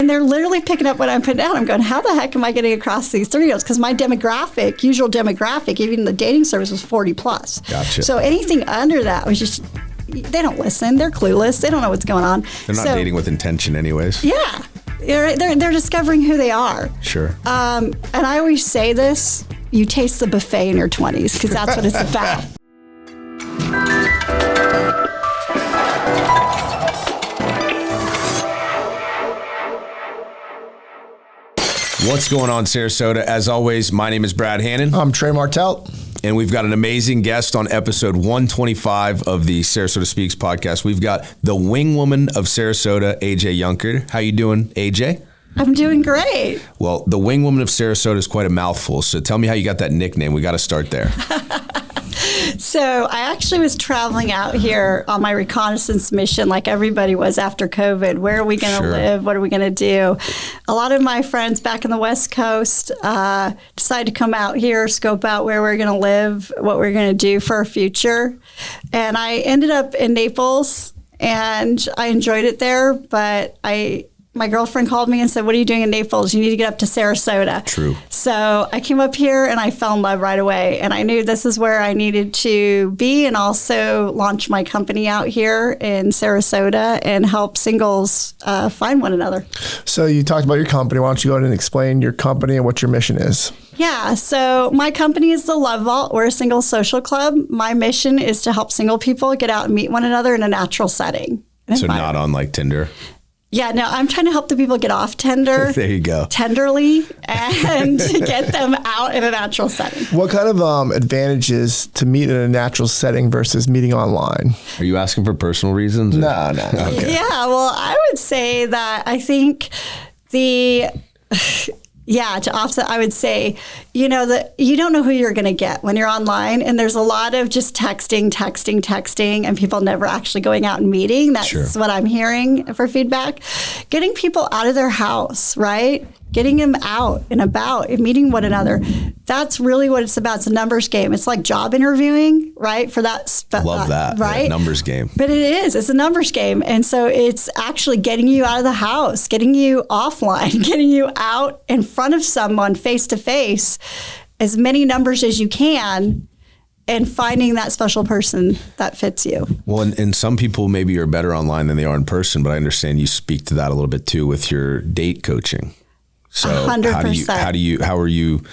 they're literally picking up what I'm putting down. I'm going, how the heck am I getting across these 3-year-olds? Because my usual demographic, even the dating service was 40 plus. Gotcha. So anything under that was just, they don't listen. They're clueless. They don't know what's going on. They're not dating with intention anyways. Yeah. They're discovering who they are. Sure. And I always say this, you taste the buffet in your 20s because that's what it's about. What's going on, Sarasota? As always, my name is Brad Hannon. I'm Trey Martell. And we've got an amazing guest on episode 125 of the Sarasota SpeaX Podcast. We've got the wing woman of Sarasota, AJ Yunker. How you doing, AJ? I'm doing great. Well, the wing woman of Sarasota is quite a mouthful. So tell me how you got that nickname. We got to start there. So I actually was traveling out here on my reconnaissance mission like everybody was after COVID. Where are we going to live? What are we going to do? A lot of my friends back in the West Coast decided to come out here, scope out where we're going to live, what we're going to do for our future. And I ended up in Naples, and I enjoyed it there, but my girlfriend called me and said, what are you doing in Naples? You need to get up to Sarasota. True. So I came up here and I fell in love right away. And I knew this is where I needed to be and also launch my company out here in Sarasota and help singles find one another. So you talked about your company. Why don't you go ahead and explain your company and what your mission is? Yeah, so my company is the Love Vault. We're a single social club. My mission is to help single people get out and meet one another in a natural setting. So not on like Tinder? Yeah, no, I'm trying to help the people get off Tinder. There you go. Tenderly, and get them out in a natural setting. What kind of advantages to meet in a natural setting versus meeting online? Are you asking for personal reasons? Or? No. Okay. Yeah, well, I would say that I think to offset, I would say, that you don't know who you're going to get when you're online. And there's a lot of just texting, and people never actually going out and meeting. That's what I'm hearing for feedback. Getting people out of their house, right? Getting them out and about and meeting one another. That's really what it's about. It's a numbers game. It's like job interviewing, right? For that. Love that. Right? Yeah, numbers game. But it is. It's a numbers game. And so it's actually getting you out of the house, getting you offline, getting you out in front of someone face to face, as many numbers as you can, and finding that special person that fits you. Well, and some people maybe are better online than they are in person, but I understand you speak to that a little bit too with your date coaching. So 100%. how are you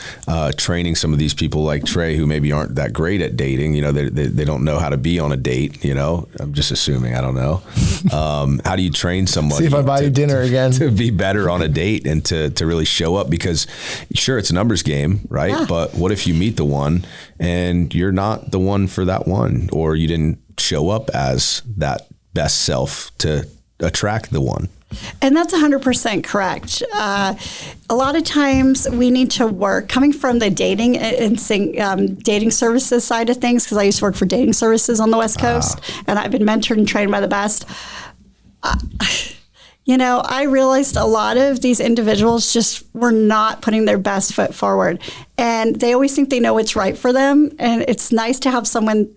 training some of these people like Trey who maybe aren't that great at dating? They don't know how to be on a date. I'm just assuming. I don't know. How do you train someone? See if I buy you dinner again to be better on a date and to really show up? Because sure, it's a numbers game, right? Yeah. But what if you meet the one and you're not the one for that one, or you didn't show up as that best self to attract the one? And that's 100% correct. A lot of times we need to work, coming from the dating and dating services side of things, because I used to work for dating services on the West Coast, and I've been mentored and trained by the best. I realized a lot of these individuals just were not putting their best foot forward. And they always think they know what's right for them. And it's nice to have someone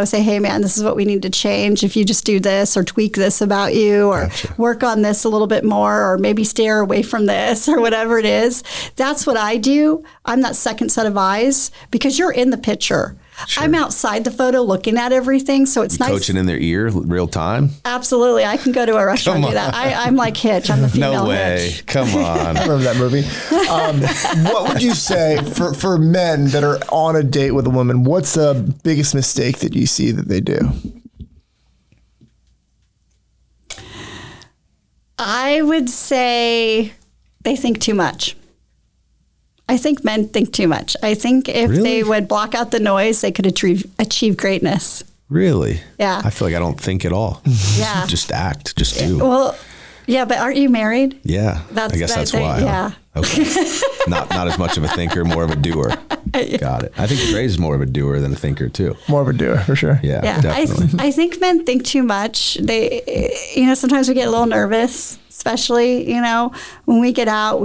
say, hey, man, this is what we need to change. If you just do this or tweak this about you or work on this a little bit more or maybe steer away from this or whatever it is. That's what I do. I'm that second set of eyes because you're in the picture. Sure. I'm outside the photo looking at everything, so it's nice. Coaching in their ear, real time? Absolutely. I can go to a restaurant and do that. I'm like Hitch. I'm the female No way. Hitch. Come on. I remember that movie. What would you say for men that are on a date with a woman, what's the biggest mistake that you see that they do? I would say they think too much. I think men think too much. I think if they would block out the noise, they could achieve greatness. Really? Yeah. I feel like I don't think at all. Yeah. Just act. Just do. Well, yeah, but aren't you married? Yeah. I guess that's why. Yeah. Okay. Not as much of a thinker, more of a doer. Got it. I think Trey's more of a doer than a thinker too. More of a doer, for sure. Yeah. Definitely. I think men think too much. They, sometimes we get a little nervous, especially, when we get out,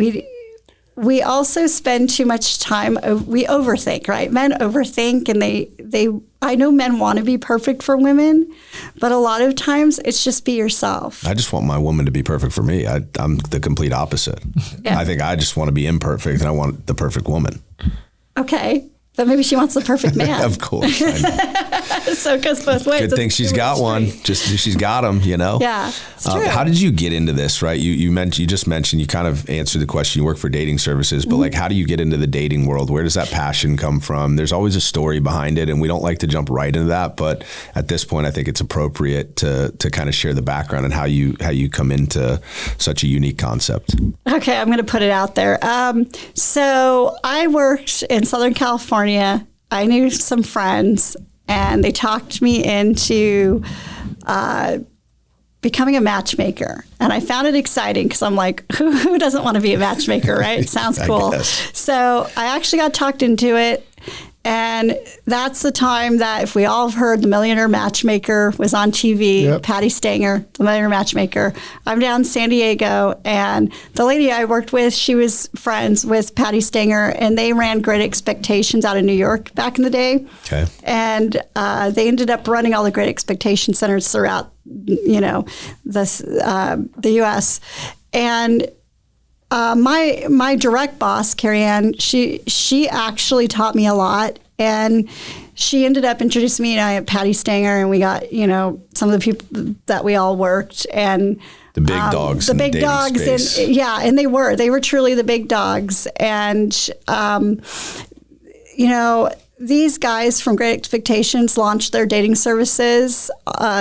we also spend too much time, we overthink, right? Men overthink, and I know men want to be perfect for women, but a lot of times it's just be yourself. I just want my woman to be perfect for me. I'm the complete opposite. Yeah. I think I just want to be imperfect, and I want the perfect woman. Okay. But maybe she wants the perfect man. Of course. So it goes both ways. Good thing she's got one. Just she's got them, you know? Yeah, it's true. How did you get into this, right? You just mentioned, you kind of answered the question, you work for dating services, but like, how do you get into the dating world? Where does that passion come from? There's always a story behind it, and we don't like to jump right into that. But at this point, I think it's appropriate to kind of share the background and how you come into such a unique concept. Okay, I'm going to put it out there. So I worked in Southern California. I knew some friends, and they talked me into becoming a matchmaker. And I found it exciting because I'm like, who doesn't want to be a matchmaker, right? It sounds cool. So I actually got talked into it. And that's the time that, if we all have heard, The Millionaire Matchmaker was on TV, yep. Patty Stanger, The Millionaire Matchmaker. I'm down in San Diego, and the lady I worked with, she was friends with Patty Stanger, and they ran Great Expectations out of New York back in the day. Okay. And they ended up running all the Great Expectation centers throughout, the U.S. And my direct boss, Carrie Ann, she actually taught me a lot, and she ended up introducing me to Patty Stanger, and we got, some of the people that we all worked, and the big dogs, and they were truly the big dogs. And, these guys from Great Expectations launched their dating services,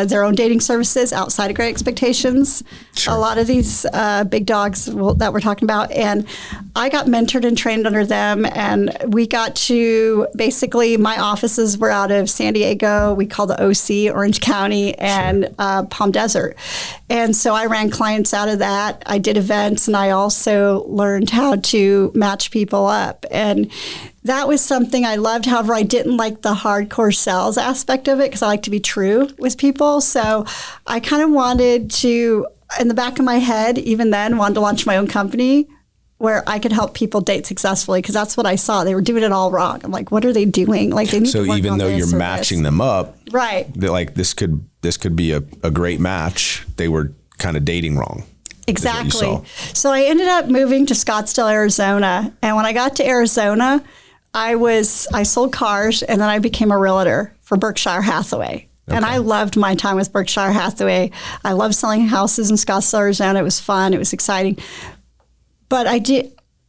their own dating services outside of Great Expectations. Sure. A lot of these big dogs that we're talking about. And I got mentored and trained under them. And we got to, basically, my offices were out of San Diego. We call the OC, Orange County, and Palm Desert. And so I ran clients out of that. I did events, and I also learned how to match people up. And that was something I loved. However, I didn't like the hardcore sales aspect of it, because I like to be true with people. So I kind of wanted to, in the back of my head, even then, wanted to launch my own company where I could help people date successfully, because that's what I saw. They were doing it all wrong. I'm like, what are they doing? Like, they need to work even on though this you're matching them up, right? Like, this could be a great match. They were kind of dating wrong. Exactly. So I ended up moving to Scottsdale, Arizona, and when I got to Arizona, I sold cars, and then I became a realtor for Berkshire Hathaway. Okay. And I loved my time with Berkshire Hathaway. I loved selling houses in Scottsdale, Arizona. It was fun. It was exciting. But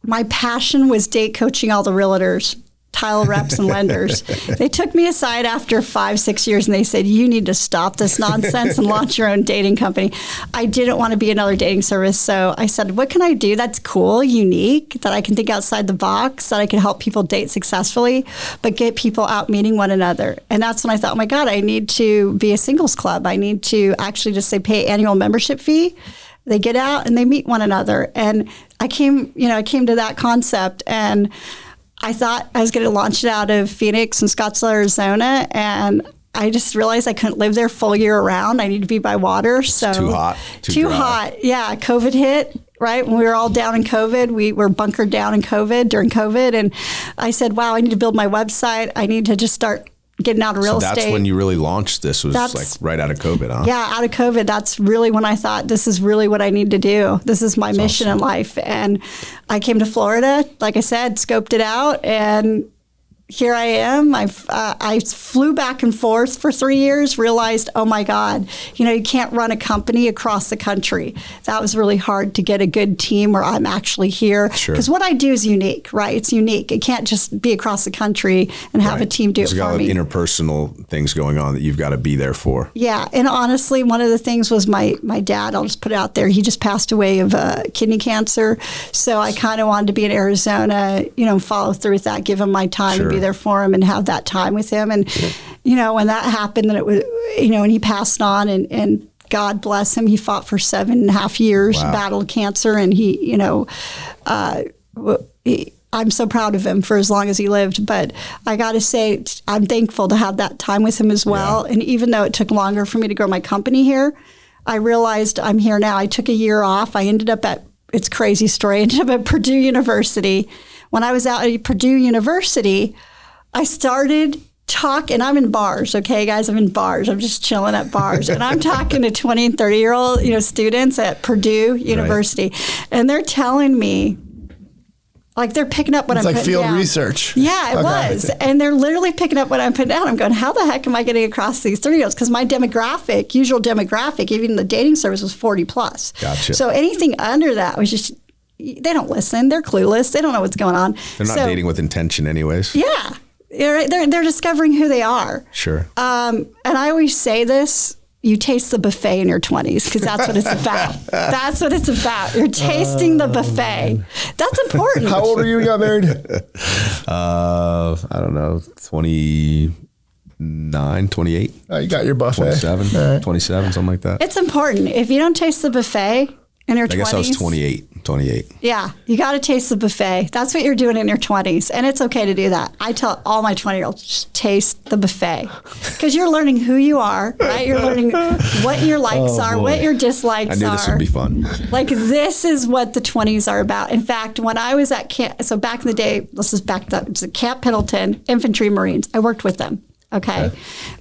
my passion was date coaching all the realtors, title reps, and lenders. They took me aside after 5-6 years, and they said, you need to stop this nonsense and launch your own dating company. I didn't want to be another dating service. So I said, what can I do that's cool, unique, that I can think outside the box, that I can help people date successfully, but get people out meeting one another? And that's when I thought, oh my God, I need to be a singles club. I need to actually just pay annual membership fee. They get out and they meet one another. And I came to that concept, and I thought I was going to launch it out of Phoenix and Scottsdale, Arizona, and I just realized I couldn't live there full year round. I need to be by water. So too hot. Too hot. Yeah. COVID hit, right? When we were all down in COVID, we were bunkered down in COVID during COVID. And I said, wow, I need to build my website. I need to just start getting out of real estate. That's when you really launched this, was like right out of COVID, huh? Yeah, out of COVID. That's really when I thought, this is really what I need to do. This is my mission in life. And I came to Florida, like I said, scoped it out, and here I am. I flew back and forth for 3 years, realized, oh my God, you can't run a company across the country. That was really hard to get a good team where I'm actually here. Because what I do is unique, right? It's unique. It can't just be across the country and have a team do it for me. There's got interpersonal things going on that you've got to be there for. Yeah. And honestly, one of the things was my dad, I'll just put it out there, he just passed away of kidney cancer. So I kind of wanted to be in Arizona, follow through with that, give him my time and be there for him and have that time with him. And, when that happened, and it was, and he passed on, and God bless him, he fought for 7.5 years, battled cancer. And I'm so proud of him for as long as he lived. But I got to say, I'm thankful to have that time with him as well. Yeah. And even though it took longer for me to grow my company here, I realized I'm here now. I took a year off. I ended up at it's a crazy story. I ended up at Purdue University. When I was out at Purdue University, I started talking. I'm in bars, okay, guys? I'm in bars. I'm just chilling at bars. And I'm talking to 20 and 30-year-old, students at Purdue University. Right. And they're telling me, like, they're picking up what I'm putting down. It's like field research. Yeah, it was. And they're literally picking up what I'm putting down. I'm going, how the heck am I getting across these 30-year-olds? Because my usual demographic, even the dating service, was 40 plus. Gotcha. So anything under that was just, they don't listen. They're clueless. They don't know what's going on. They're not dating with intention anyways. Yeah. They're discovering who they are. Sure. And I always say this, you taste the buffet in your 20s because that's what it's about. That's what it's about. You're tasting the buffet. That's important. How old are you when you got married? I don't know, 29, 28. You got your buffet. 27, right. 27, something like that. It's important. If you don't taste the buffet in your 20s. I guess I was 28. Yeah, you got to taste the buffet. That's what you're doing in your 20s. And it's okay to do that. I tell all my 20-year-olds, just taste the buffet. Because you're learning who you are, right? You're learning what your likes are, what your dislikes are. I knew this would be fun. Like, this is what the 20s are about. In fact, when I was at camp, so back in the day, this is back to Camp Pendleton, Infantry Marines. I worked with them, okay?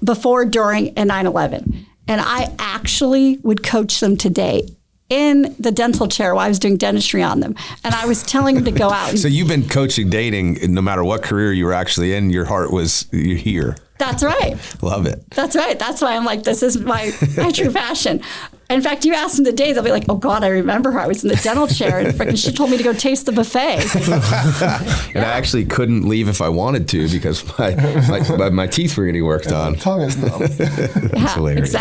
Before, during, and 9/11. And I actually would coach them to date in the dental chair while I was doing dentistry on them. And I was telling them to go out. So you've been coaching dating no matter what career you were actually in, your heart was here. That's right. Love it. That's right. That's why I'm like, this is my true passion. In fact, you ask them today, they'll be like, oh God, I remember her. I was in the dental chair and freaking she told me to go taste the buffet. And I actually couldn't leave if I wanted to because my teeth were getting worked on. Tongue is numb. Yeah, hilarious.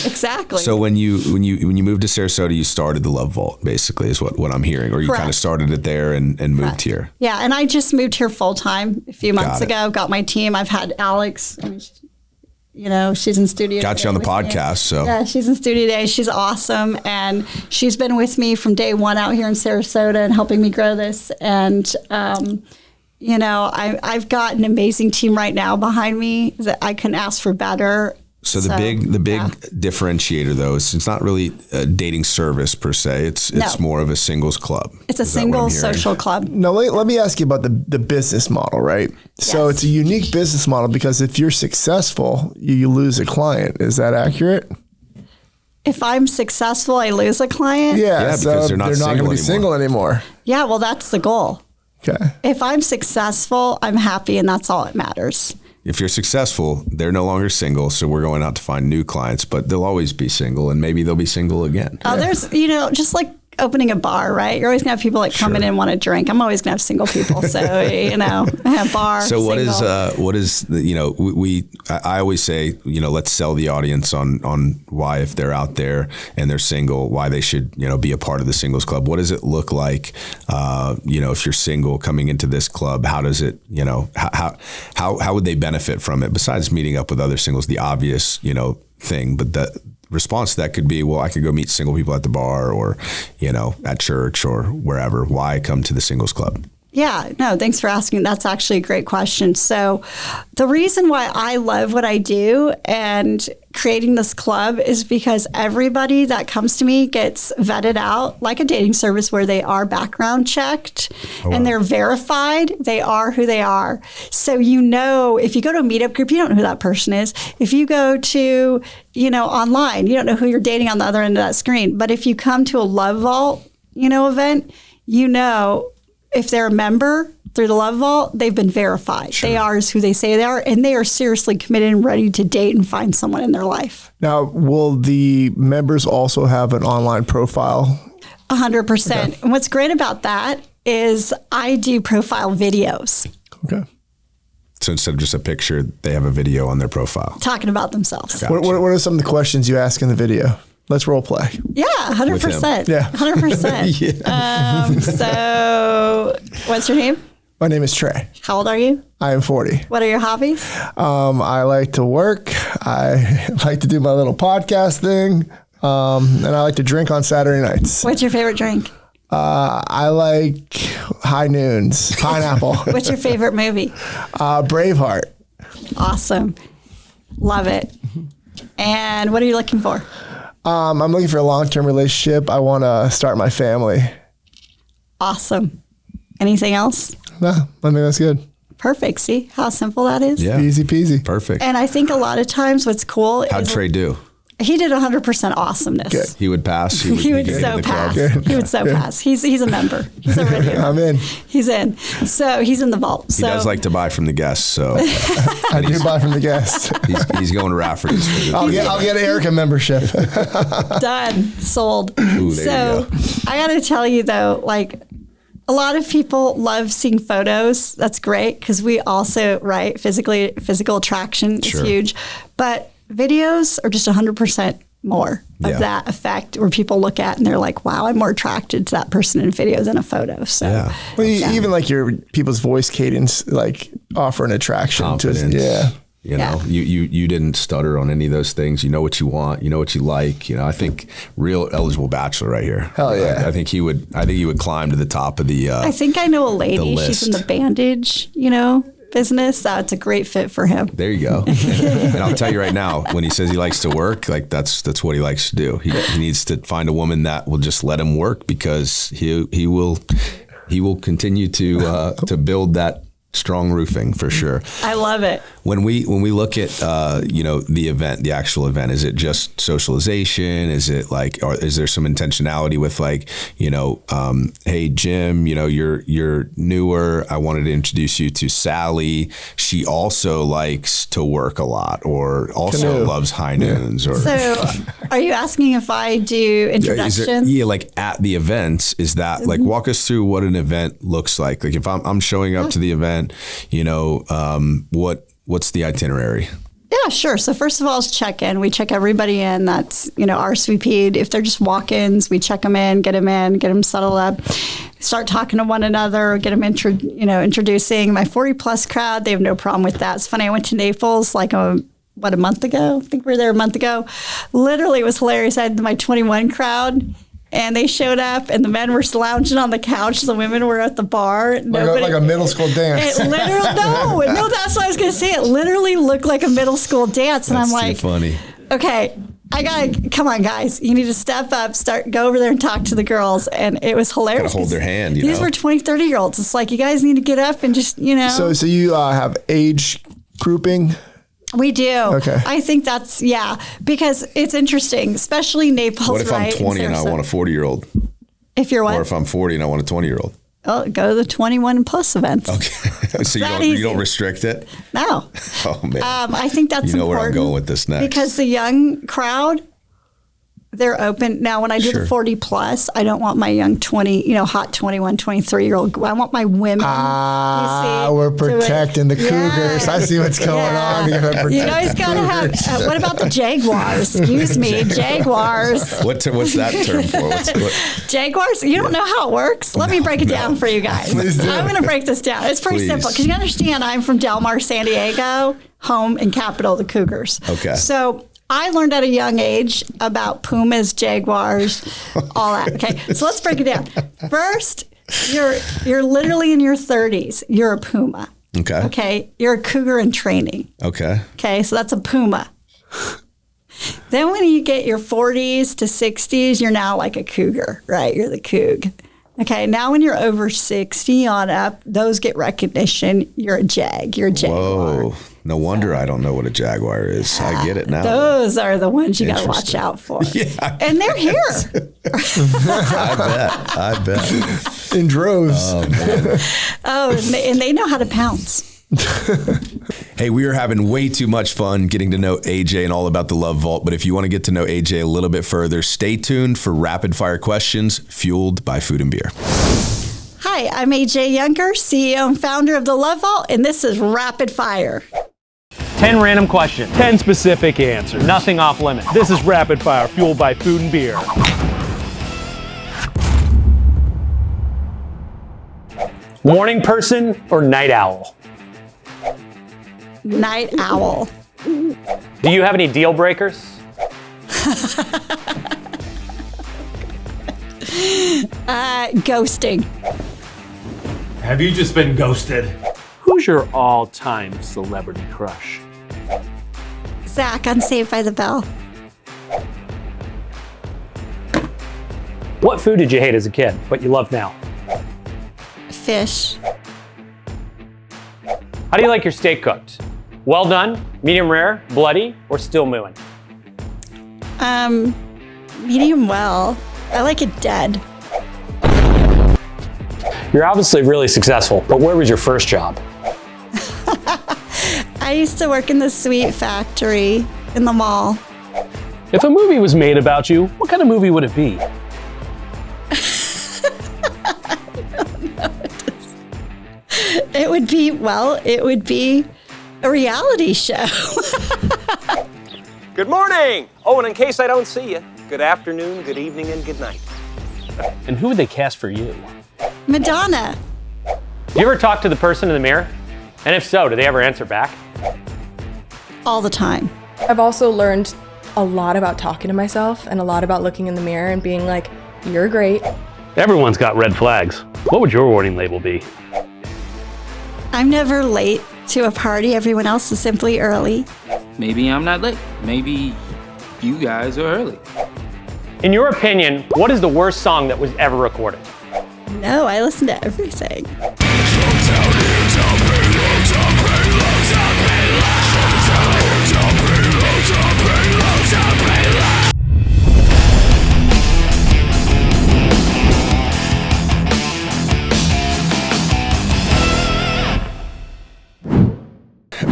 Exactly. So when you moved to Sarasota, you started the Love Vault, basically, is what I'm hearing, or you kind of started it there and moved here. Yeah, and I just moved here full time a few months ago. Got my team. I've had Alex. I mean, she's in studio. Got you on the podcast, so. Yeah, she's in studio today. She's awesome. And she's been with me from day one out here in Sarasota and helping me grow this. And, I've got an amazing team right now behind me that I couldn't ask for better. So the big differentiator, though, is it's not really a dating service per se. It's more of a singles club. It's a single social club. Now, let me ask you about the business model, right? Yes. So it's a unique business model because if you're successful, you lose a client. Is that accurate? If I'm successful, I lose a client? Yeah, because they're not going to be single anymore. Yeah, well, that's the goal. Okay. If I'm successful, I'm happy, and that's all that matters. If you're successful, they're no longer single, so we're going out to find new clients, but they'll always be single, and maybe they'll be single again. Oh, there's, just like opening a bar, right? You're always going to have people that come in and want to drink. I'm always going to have single people. So, a bar. So what is I always say, let's sell the audience on why, if they're out there and they're single, why they should, be a part of the singles club. What does it look like? If you're single coming into this club, how does it, how would they benefit from it besides meeting up with other singles, the obvious, thing, but the response to that could be, well, I could go meet single people at the bar or, at church or wherever. Why come to the singles club? Yeah, no, thanks for asking. That's actually a great question. So the reason why I love what I do and creating this club is because everybody that comes to me gets vetted out like a dating service where they are background checked and they're verified. They are who they are. So, if you go to a meetup group, you don't know who that person is. If you go to, online, you don't know who you're dating on the other end of that screen. But if you come to a Love Vault, event, if they're a member through the Love Vault, they've been verified. Sure. They are who they say they are, and they are seriously committed and ready to date and find someone in their life. Now, will the members also have an online profile? 100%. Okay. And what's great about that is I do profile videos. Okay. So instead of just a picture, they have a video on their profile. Talking about themselves. Gotcha. What are some of the questions you ask in the video? Let's role play. Yeah, 100%. Yeah. 100%. Yeah. So what's your name? My name is Trey. How old are you? I am 40. What are your hobbies? I like to work. I like to do my little podcast thing. And I like to drink on Saturday nights. What's your favorite drink? I like High Noons, pineapple. What's your favorite movie? Braveheart. Awesome. Love it. And what are you looking for? I'm looking for a long-term relationship. I want to start my family. Awesome. Anything else? No, I think that's good. Perfect. See how simple that is? Yeah. Easy peasy. Perfect. And I think a lot of times what's cool How'd is Trey do? he did 100% awesomeness. Good. He would pass. He would so pass. He would so pass. He's a member. He's already I'm in. He's in. So he's in the vault. He does like to buy from the guests, so I do buy from the guests. he's going to Rafferty's. I'll get an Erica membership. done. Sold. Ooh, there you go. I got to tell you though, like a lot of people love seeing photos. That's great because we also, right, physical attraction is huge. But videos are just 100% more of that effect where people look at and they're like, wow, I'm more attracted to that person in video than a photo. So well, even like your people's voice cadence, like offer an attraction. Confidence. To You know, you didn't stutter on any of those things. You know what you want. You know what you like. You know, I think real eligible bachelor right here. Hell yeah. I think he would climb to the top of the. I think I know a lady. She's in the bandage, business. It's a great fit for him. There you go. And I'll tell you right now, when he says he likes to work, like that's what he likes to do. He needs to find a woman that will just let him work because he will continue to build that strong roofing for sure. I love it. When we look at the event, the actual event, is it just socialization? Is it like, or is there some intentionality with like, hey Jim, you're newer. I wanted to introduce you to Sally. She also likes to work a lot, or also loves high noons. Or so, are you asking if I do introductions? Like at the events, is that like walk us through what an event looks like? Like if I'm showing up to the event. What's the itinerary? Yeah, sure. So first of all is check-in. We check everybody in. That's, RSVP'd. If they're just walk-ins, we check them in, get them settled up, start talking to one another, get them introducing. My 40-plus crowd, they have no problem with that. It's funny. I went to Naples like a month ago? I think we were there a month ago. Literally, it was hilarious. I had my 21 crowd. And they showed up, and the men were lounging on the couch. The women were at the bar. Like a middle school dance. It literally, no, that's what I was going to say. It literally looked like a middle school dance. And that's I'm like, too funny. Okay, come on, guys. You need to step up, go over there and talk to the girls. And it was hilarious. Gotta hold their hand, These were 20, 30-year-olds. It's like, you guys need to get up and just, So you have age grouping? We do. Okay. I think that's, because it's interesting, especially Naples. What if I'm 20 and I want a 40-year-old? If you're what? Or if I'm 40 and I want a 20-year-old? Oh, go to the 21 plus events. Okay. So you don't restrict it? No. Oh, man. I think that's important. Where I'm going with this next. Because the young crowd, they're open. Now, when I do the 40 plus, I don't want my young 20, hot 21, 23-year-old. I want my women. We're protecting the Cougars. I see what's going on. You guys got to have, what about the Jaguars? Excuse me, Jaguars. What's that term for? Jaguars? You don't know how it works? Let me break it down for you guys. I'm going to break this down. It's pretty simple. Because you understand, I'm from Del Mar, San Diego, home and capital of the Cougars. Okay. So I learned at a young age about pumas, jaguars, all that. Okay, so let's break it down. First, you're literally in your 30s. You're a puma. Okay. Okay, you're a cougar in training. Okay. Okay, so that's a puma. Then when you get your 40s to 60s, you're now like a cougar, right? You're the coug. Okay, now when you're over 60 on up, those get recognition. You're a jag. You're a jaguar. Whoa. No wonder I don't know what a jaguar is. I get it now. Those are the ones you got to watch out for. Yeah. And they're here. I bet. In droves. Oh, man. And they know how to pounce. Hey, we are having way too much fun getting to know AJ and all about the Love Vault. But if you want to get to know AJ a little bit further, stay tuned for rapid fire questions fueled by food and beer. Hi, I'm AJ Yunker, CEO and founder of the Love Vault, and this is Rapid Fire. 10 random questions, 10 specific answers, nothing off limit. This is Rapid Fire, fueled by food and beer. Morning person or night owl? Night owl. Do you have any deal breakers? Ghosting. Have you just been ghosted? Who's your all-time celebrity crush? Zach on Saved by the Bell. What food did you hate as a kid, but you love now? Fish. How do you like your steak cooked? Well done, medium rare, bloody, or still mooing? Medium well. I like it dead. You're obviously really successful, but where was your first job? I used to work in the sweet factory in the mall. If a movie was made about you, what kind of movie would it be? It would be a reality show. Good morning! Oh, and in case I don't see you, good afternoon, good evening, and good night. And who would they cast for you? Madonna. You ever talk to the person in the mirror? And if so, do they ever answer back? All the time. I've also learned a lot about talking to myself and a lot about looking in the mirror and being like, you're great. Everyone's got red flags. What would your warning label be? I'm never late to a party. Everyone else is simply early. Maybe I'm not late. Maybe you guys are early. In your opinion, what is the worst song that was ever recorded? No, I listen to everything.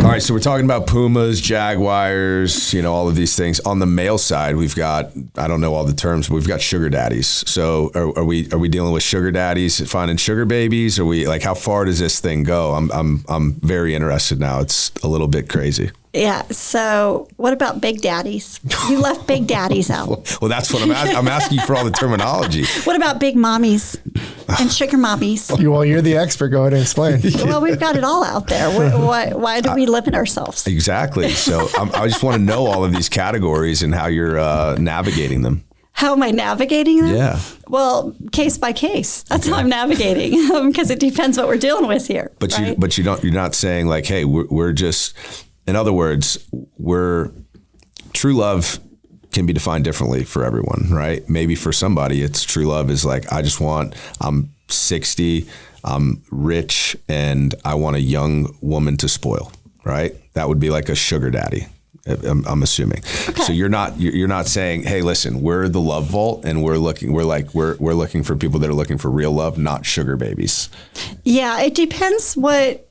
All right, so we're talking about Pumas, Jaguars, all of these things. On the male side, we've got, I don't know all the terms, but we've got sugar daddies. So are we dealing with sugar daddies finding sugar babies? Are we how far does this thing go? I'm very interested now. It's a little bit crazy. Yeah. So what about big daddies? You left big daddies out. Well, that's what I'm asking you for all the terminology. What about big mommies and sugar mommies? Well, you're the expert. Go ahead and explain. Well, we've got it all out there. Why do we limit ourselves? Exactly. So I just want to know all of these categories and how you're navigating them. How am I navigating them? Yeah. Well, case by case. That's how I'm navigating because it depends what we're dealing with here. But right? you're not saying hey, we're just. In other words, true love can be defined differently for everyone, right? Maybe for somebody, it's true love is I'm 60, I'm rich, and I want a young woman to spoil, right? That would be like a sugar daddy. I'm assuming. Okay. So you're not saying, hey, listen, we're the love vault, and we're looking for people that are looking for real love, not sugar babies. Yeah, it depends what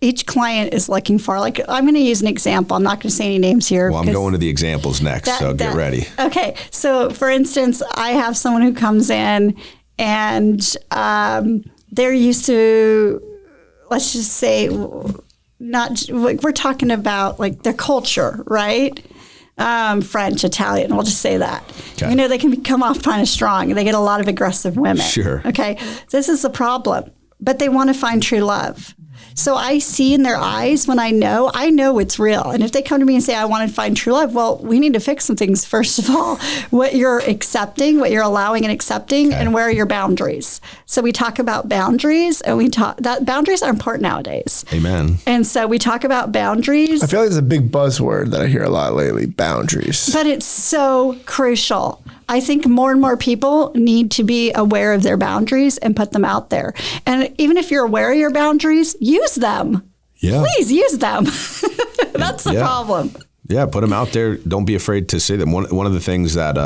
each client is looking for. I'm going to use an example. I'm not going to say any names here. Well, I'm going to the examples next, so get ready. Okay. So, for instance, I have someone who comes in and they're used to, let's just say, we're talking about their culture, right? French, Italian, I'll just say that. Okay. They can come off kind of strong. They get a lot of aggressive women. Sure. Okay. This is the problem. But they want to find true love. So I see in their eyes when I know it's real. And if they come to me and say, I want to find true love, well, we need to fix some things. First of all, what you're accepting, what you're allowing and accepting, okay, and where are your boundaries. So we talk about boundaries, and boundaries are important nowadays. Amen. And so we talk about boundaries. I feel like it's a big buzzword that I hear a lot lately, boundaries. But it's so crucial. I think more and more people need to be aware of their boundaries and put them out there. And even if you're aware of your boundaries, use them. Yeah. Please use them. That's the problem. Yeah, put them out there. Don't be afraid to say them. One of the things that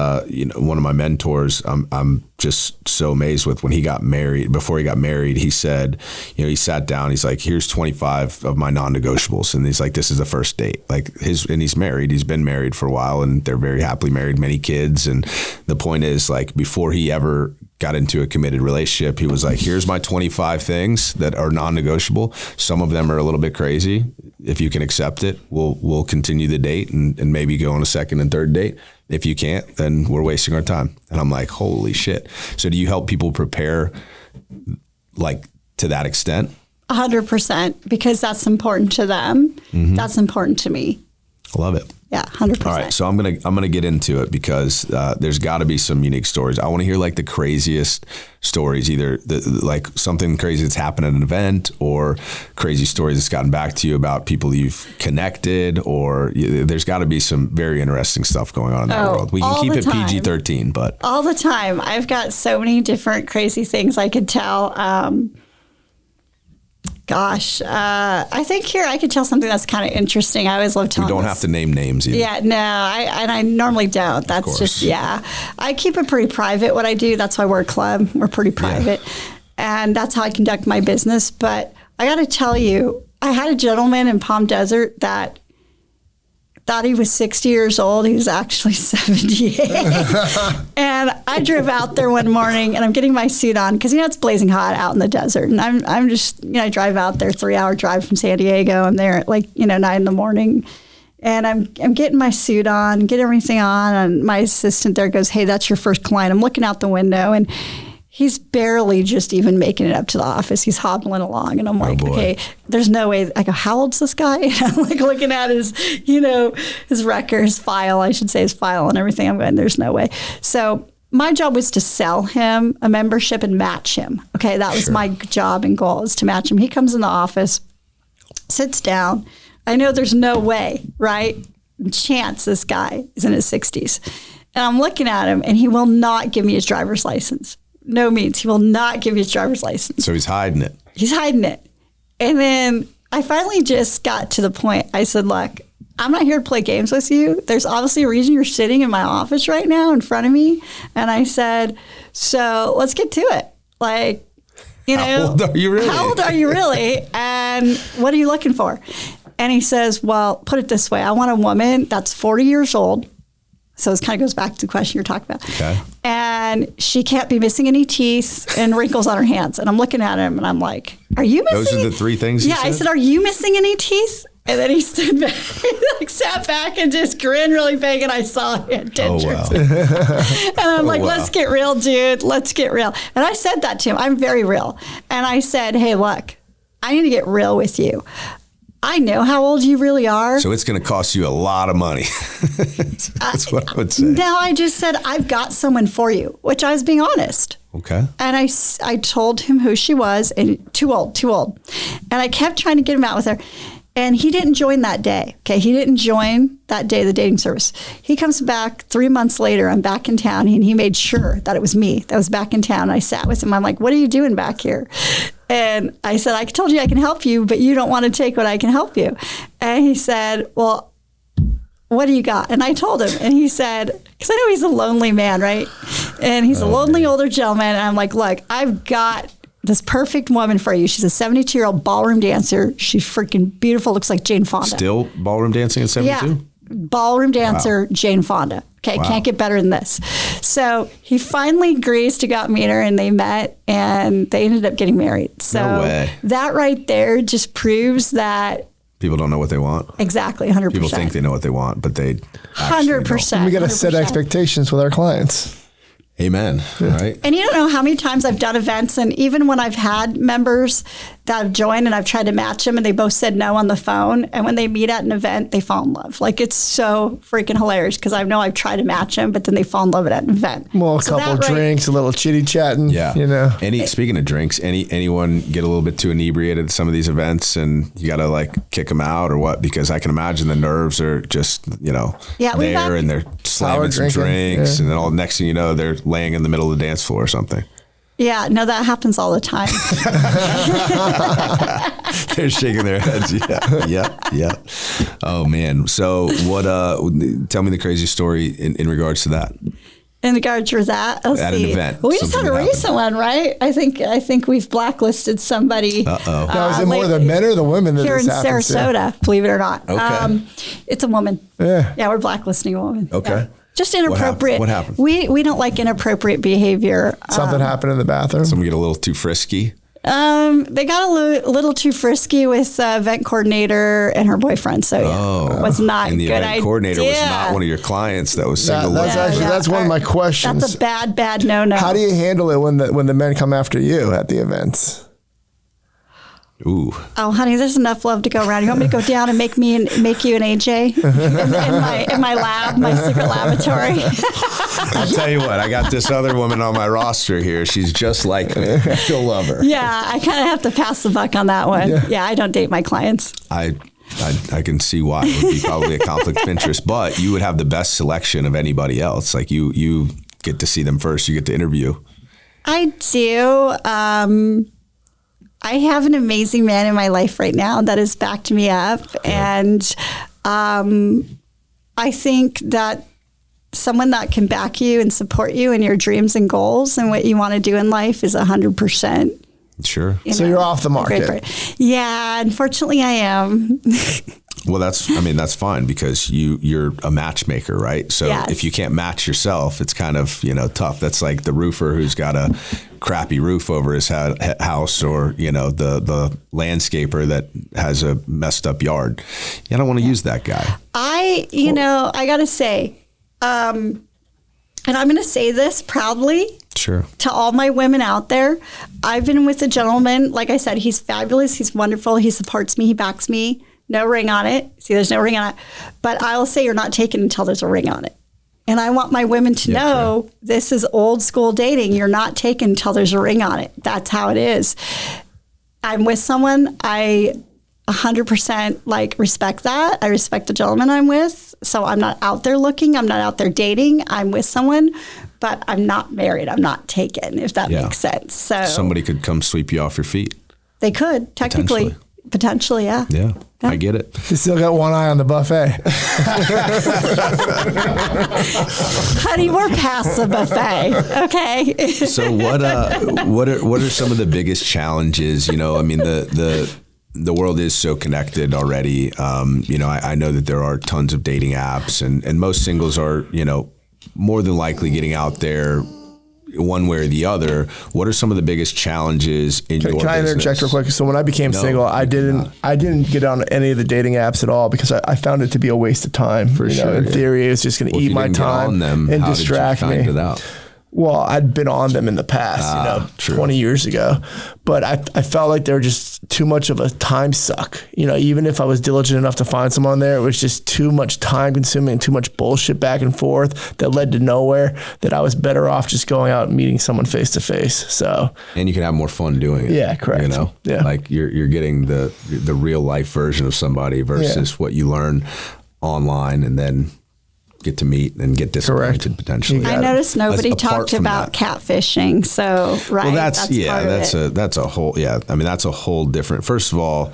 one of my mentors, I'm just so amazed with, when he got married. Before he got married, he said, he sat down. He's like, "Here's 25 of my non-negotiables," and he's like, "This is the first date." And he's married. He's been married for a while, and they're very happily married, many kids. And the point is, before he ever got into a committed relationship, he was like, "Here's my 25 things that are non-negotiable. Some of them are a little bit crazy. If you can accept it, we'll continue the date and maybe go on a second and third date. If you can't, then we're wasting our time." And I'm like, holy shit. So do you help people prepare to that extent? 100%, because that's important to them. Mm-hmm. That's important to me. I love it. Yeah, 100%. All right, so I'm gonna get into it because there's got to be some unique stories. I want to hear like the craziest stories, either like something crazy that's happened at an event, or crazy stories that's gotten back to you about people you've connected, or there's got to be some very interesting stuff going on in that world. We can keep it PG-13, but all the time. I've got so many different crazy things I could tell. I think here I could tell something that's kind of interesting. I always love telling. You don't have to name names either. Yeah, no, I normally don't. That's just, I keep it pretty private what I do. That's why we're a club. We're pretty private. And that's how I conduct my business. But I got to tell you, I had a gentleman in Palm Desert that thought he was 60 years old. He was actually 78. And I drove out there one morning and I'm getting my suit on because, it's blazing hot out in the desert. And I'm just, I drive out there, 3-hour drive from San Diego. I'm there at 9 in the morning. And I'm getting my suit on, get everything on. And my assistant there goes, "Hey, that's your first client." I'm looking out the window and he's barely just even making it up to the office. He's hobbling along. And I'm like, okay, there's no way. I go, "How old's this guy?" And I'm like looking at his, his record, his file and everything. I'm going, there's no way. So my job was to sell him a membership and match him. Okay, that was my job and goal, is to match him. He comes in the office, sits down. I know there's no way, right? Chance this guy is in his 60s. And I'm looking at him and he will not give me his driver's license. No means. He will not give you his driver's license. So he's hiding it. He's hiding it. And then I finally just got to the point. I said, "Look, I'm not here to play games with you. There's obviously a reason you're sitting in my office right now in front of me." And I said, "So let's get to it. How old are you really? How old are you really? And what are you looking for?" And he says, "Well, put it this way. I want a woman that's 40 years old." So this kind of goes back to the question you're talking about. Okay. And she can't be missing any teeth and wrinkles on her hands. And I'm looking at him and I'm like, "Are you missing?" Those are the three things you said? I said, "Are you missing any teeth?" And then he stood back, sat back and just grinned really big. And I saw he had dentures. And I'm like, "Let's get real, dude. Let's get real." And I said that to him. I'm very real. And I said, "Hey, look, I need to get real with you. I know how old you really are. So it's going to cost you a lot of money." That's what I would say. No, I just said, "I've got someone for you," which I was being honest. Okay. And I told him who she was, and too old. And I kept trying to get him out with her. And he didn't join that day. Okay. He didn't join that day, the dating service. He comes back 3 months later. I'm back in town. And he made sure that it was me that was back in town. I sat with him. I'm like, "What are you doing back here?" And I said, "I told you I can help you, but you don't want to take what I can help you." And he said, "Well, what do you got?" And I told him. And he said, because I know he's a lonely man, right? And he's a lonely older gentleman. And I'm like, "Look, I've got this perfect woman for you. She's a 72-year-old ballroom dancer. She's freaking beautiful. Looks like Jane Fonda." Still ballroom dancing at 72? Yeah. Ballroom dancer, Jane Fonda. Okay, can't get better than this. So he finally agrees to go out and meet her, and they met, and they ended up getting married. So no way. That right there just proves that people don't know what they want. Exactly, 100%. People think they know what they want, but they 100%. We got to set expectations with our clients. Amen. Right. And you don't know how many times I've done events, and even when I've had members that have joined and I've tried to match them and they both said no on the phone, and when they meet at an event, they fall in love. Like, it's so freaking hilarious because I know I've tried to match them, but then they fall in love at an event. Well, a couple drinks, a little chitty chatting. Yeah. Speaking of drinks, anyone get a little bit too inebriated at some of these events and you got to kick them out or what? Because I can imagine the nerves are just, there and they're slamming some drinks and then all next thing you know, they're laying in the middle of the dance floor or something. Yeah, no, that happens all the time. They're shaking their heads. Yeah. Oh man. So what, tell me the crazy story in regards to that. In regards to that, at an event. We just had a recent one, right? I think we've blacklisted somebody. Uh-oh. Now, is it more the men or the women that here in Sarasota, to? Believe it or not. Okay. It's a woman. Yeah, we're blacklisting a woman. Okay. Yeah. Just inappropriate. What happened? We don't like inappropriate behavior. Something happened in the bathroom. Someone get a little too frisky. They got a little too frisky with event coordinator and her boyfriend. So it was not and the a good event coordinator was not one of your clients that was single. That's one of my questions. That's a bad no. How do you handle it when the men come after you at the events? Ooh. Oh, honey, there's enough love to go around. You want me to go down and make you an AJ in my lab, my secret laboratory? I'll tell you what, I got this other woman on my roster here. She's just like me. You'll love her. Yeah, I kind of have to pass the buck on that one. Yeah, I don't date my clients. I can see why. It would be probably a conflict of interest, but you would have the best selection of anybody else. Like you get to see them first. You get to interview. I do. I have an amazing man in my life right now that has backed me up. And I think that someone that can back you and support you in your dreams and goals and what you want to do in life is 100%. Sure. So you're off the market. Yeah, unfortunately I am. Well, that's fine because you're a matchmaker, right? So if you can't match yourself, it's kind of, tough. That's like the roofer who's got a crappy roof over his house, or, the landscaper that has a messed up yard. I don't want to use that guy. I got to say, and I'm going to say this proudly. Sure. To all my women out there, I've been with a gentleman. Like I said, he's fabulous. He's wonderful. He supports me. He backs me. No ring on it. See, there's no ring on it. But I'll say you're not taken until there's a ring on it. And I want my women to know this is old school dating. You're not taken until there's a ring on it. That's how it is. I'm with someone. I 100% respect that. I respect the gentleman I'm with. So I'm not out there looking. I'm not out there dating. I'm with someone, but I'm not married. I'm not taken, if that makes sense. So somebody could come sweep you off your feet. They could, technically. Potentially, yeah. Yeah, I get it. You still got one eye on the buffet. Honey, we're past the buffet, okay? So what are some of the biggest challenges? The world is so connected already. I know that there are tons of dating apps, and most singles are, more than likely getting out there one way or the other. What are some of the biggest challenges in your business? Can I interject real quick? So when I became single, I didn't get on any of the dating apps at all because I found it to be a waste of time. For sure. In theory, it's just going to eat my time and distract me. Well, I'd been on them in the past, 20 years ago, but I felt like they were just too much of a time suck. Even if I was diligent enough to find someone there, it was just too much time consuming and too much bullshit back and forth that led to nowhere, that I was better off just going out and meeting someone face to face. So, and you can have more fun doing it. Yeah, correct. Like you're getting the real life version of somebody versus what you learn online and then get to meet and get disappointed potentially. I noticed nobody talked about catfishing. So, right. Well, that's a whole different, first of all,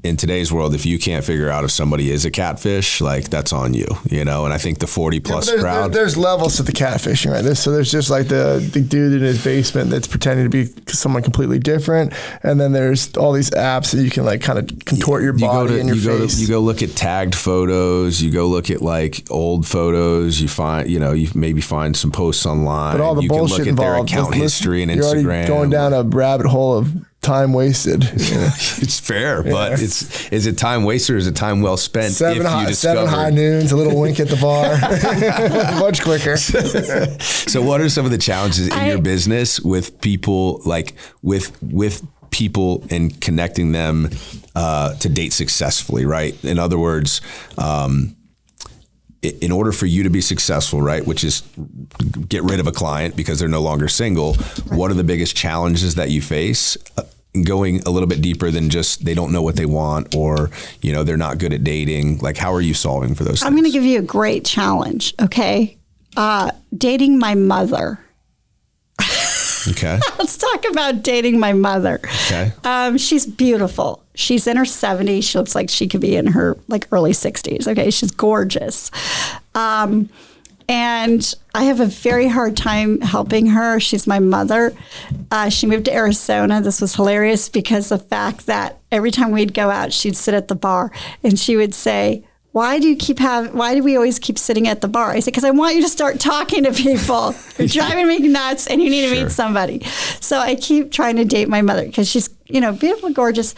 in today's world, if you can't figure out if somebody is a catfish, that's on you, and I think the 40 plus crowd. There's levels to the catfishing, right? So there's just like the dude in his basement that's pretending to be someone completely different. And then there's all these apps that you can kind of contort your body and your face. You go look at tagged photos, you go look at old photos, you find, you maybe find some posts online. But all the you bullshit can look at their account history and Instagram. You're already going down a rabbit hole of time wasted. It's fair, but is it time wasted or is it time well spent? Seven high noons, a little wink at the bar, much quicker. So what are some of the challenges in your business with people, with people and connecting them to date successfully, right? In other words, in order for you to be successful, right, which is get rid of a client because they're no longer single, what are the biggest challenges that you face? Going a little bit deeper than just they don't know what they want or, they're not good at dating. How are you solving for those things? I'm going to give you a great challenge, okay? Dating my mother. Okay. Let's talk about dating my mother. Okay. She's beautiful. She's in her 70s. She looks like she could be in her early 60s. Okay. She's gorgeous. And I have a very hard time helping her. She's my mother. She moved to Arizona. This was hilarious because the fact that every time we'd go out, she'd sit at the bar and she would say, why do we always keep sitting at the bar? I said, because I want you to start talking to people. You're driving me nuts and you need to meet somebody. So I keep trying to date my mother because she's, beautiful, gorgeous.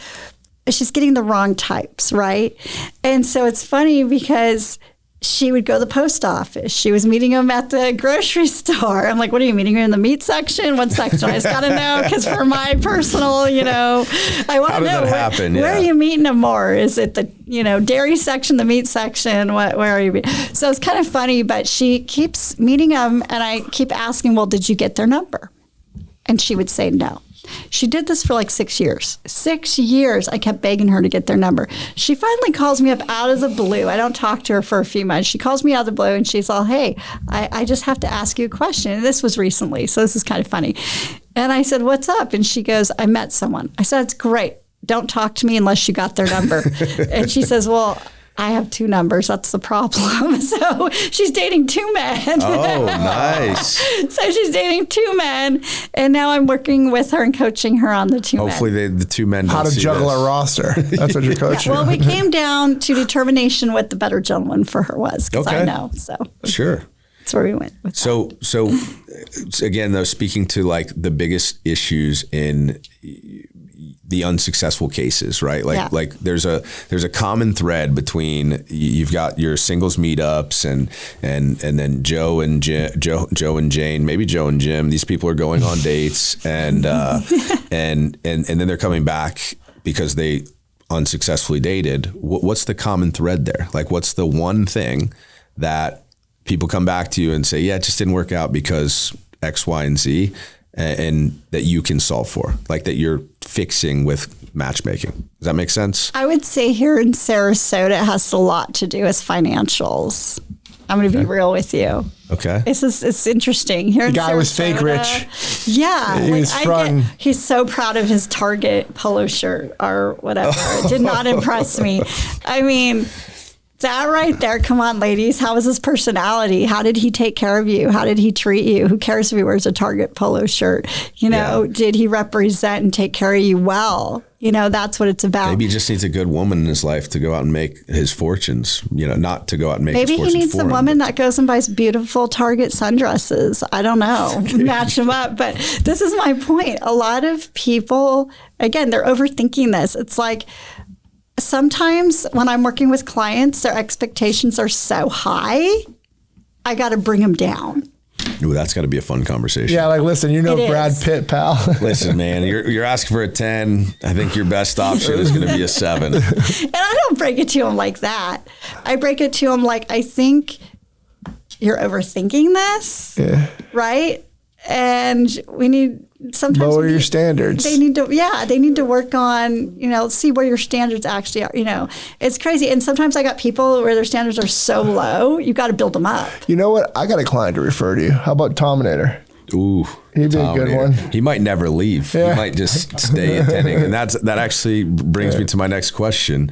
She's getting the wrong types, right? And so it's funny because she would go to the post office. She was meeting him at the grocery store. I'm like, what are you meeting her in the meat section? What section? I just got to know because for my personal, I want to know where are you meeting him more? Is it the, dairy section, the meat section? Where are you meeting? So it's kind of funny, but she keeps meeting him and I keep asking, well, did you get their number? And she would say no. She did this for like 6 years. 6 years. I kept begging her to get their number. She finally calls me up out of the blue. I don't talk to her for a few months. She calls me out of the blue and she's all, hey, I just have to ask you a question. And this was recently, so this is kind of funny. And I said, what's up? And she goes, I met someone. I said, it's great. Don't talk to me unless you got their number. And she says, well, I have 2 numbers. That's the problem. So she's dating 2 men. Oh, nice. So she's dating 2 men. And now I'm working with her and coaching her on the 2 men. Hopefully the 2 men don't how to juggle a roster. That's what you're coaching. Well, we came down to determination what the better gentleman for her was because I know. So sure. That's where we went with so again, though, speaking to like the biggest issues in the unsuccessful cases, right? Like there's a common thread between you've got your singles meetups and then Joe and Jane, maybe Joe and Jim. These people are going on dates and then they're coming back because they unsuccessfully dated. What's the common thread there? Like, what's the one thing that people come back to you and say, yeah, it just didn't work out because X, Y, and Z, and that you can solve for, like that you're fixing with matchmaking. Does that make sense? I would say here in Sarasota, it has a lot to do with financials. I'm going to be real with you. Okay. It's interesting. Here in Sarasota, the guy was fake rich. Yeah. He was he's so proud of his Target polo shirt or whatever. It did not impress me. I mean, that right there, come on, ladies. How was his personality? How did he take care of you? How did he treat you? Who cares if he wears a Target polo shirt? Did he represent and take care of you well? That's what it's about. Maybe he just needs a good woman in his life to go out and make his fortunes, not to go out and make his fortunes. Maybe he needs a woman that goes and buys beautiful Target sundresses. I don't know. Okay. Match them up. But this is my point. A lot of people, again, they're overthinking this. It's like, sometimes when I'm working with clients, their expectations are so high, I got to bring them down. Ooh, that's got to be a fun conversation. Yeah, like, listen, Brad Pitt, pal. Listen, man, you're asking for a 10. I think your best option is going to be a 7. And I don't break it to them like that. I break it to them like, I think you're overthinking this, right? And we need sometimes lower your standards. They need to work on, see where your standards actually are. It's crazy. And sometimes I got people where their standards are so low, you got to build them up. You know what? I got a client to refer to you. How about Tominator? Ooh, he'd be a good one. He might never leave. Yeah. He might just stay attending. And that actually brings me to my next question,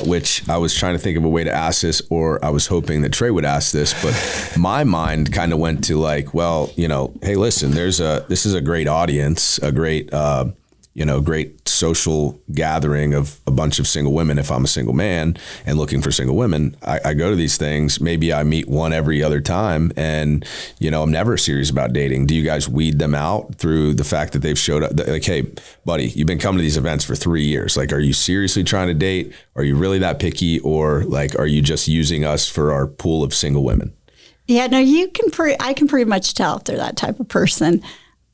which I was trying to think of a way to ask this, or I was hoping that Trey would ask this, but my mind kind of went to like, well, hey, listen, this is a great audience, a great, great social gathering of a bunch of single women. If I'm a single man and looking for single women, I go to these things. Maybe I meet one every other time and, I'm never serious about dating. Do you guys weed them out through the fact that they've showed up? Like, hey, buddy, you've been coming to these events for 3 years. Like, are you seriously trying to date? Are you really that picky? Or like, are you just using us for our pool of single women? Yeah, no, I can pretty much tell if they're that type of person.